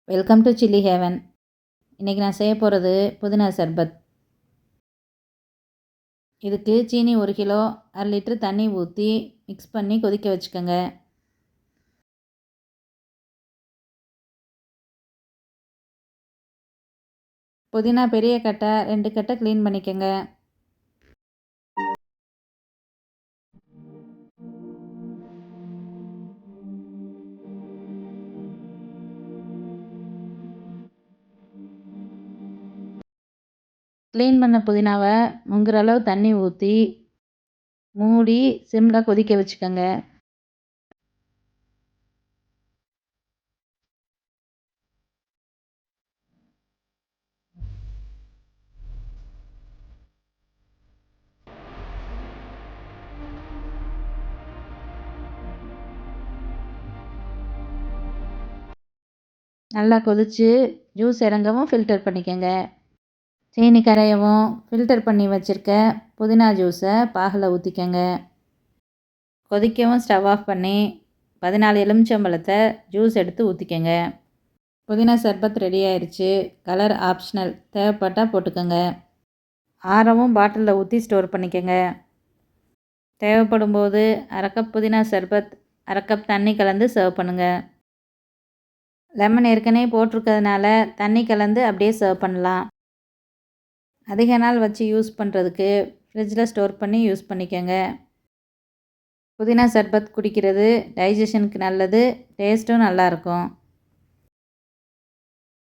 Welcome to chilli heaven. இன்றைக்கி நான் செய்ய போகிறது புதினா சர்பத். இதுக்கு சீனி 1 கிலோ, 1/2 லிட்டர் தண்ணி ஊற்றி மிக்ஸ் பண்ணி கொதிக்க வச்சுக்கோங்க. புதினா பெரிய கட்டை 2 கட்டை க்ளீன் பண்ணிக்கோங்க. க்ளீன் பண்ண புதினாவை முங்குற அளவு தண்ணி ஊற்றி மூடி சிம்மில் கொதிக்க வச்சுக்கோங்க. நல்லா கொதித்து ஜூஸ் இறங்கவும் ஃபில்டர் பண்ணிக்கோங்க. சீனி கரையவும் ஃபில்டர் பண்ணி வச்சுருக்க புதினா ஜூஸை பாகில் ஊற்றிக்கோங்க. கொதிக்கவும் ஸ்டவ் ஆஃப் பண்ணி 14 எலுமிச்சம்பழத்தை ஜூஸ் எடுத்து ஊற்றிக்கோங்க. புதினா சர்பத் ரெடி ஆயிடுச்சு. கலர் ஆப்ஷனல், தேவைப்பட்டால் போட்டுக்கோங்க. ஆறவும் பாட்டிலில் ஊற்றி ஸ்டோர் பண்ணிக்கோங்க. தேவைப்படும் போது 1/2 கப் புதினா சர்பத் 1/2 கப் தண்ணி கலந்து சர்வ் பண்ணுங்கள். லெமன் ஏற்கனவே போட்டிருக்கிறதுனால தண்ணி கலந்து அப்படியே சர்வ் பண்ணலாம். அதிக நாள் வச்சு யூஸ் பண்ணுறதுக்கு ஃப்ரிட்ஜில் ஸ்டோர் பண்ணி யூஸ் பண்ணிக்கோங்க. புதினா சர்பத் குடிக்கிறது டைஜஷனுக்கு நல்லது, டேஸ்ட்டும் நல்லாயிருக்கும்.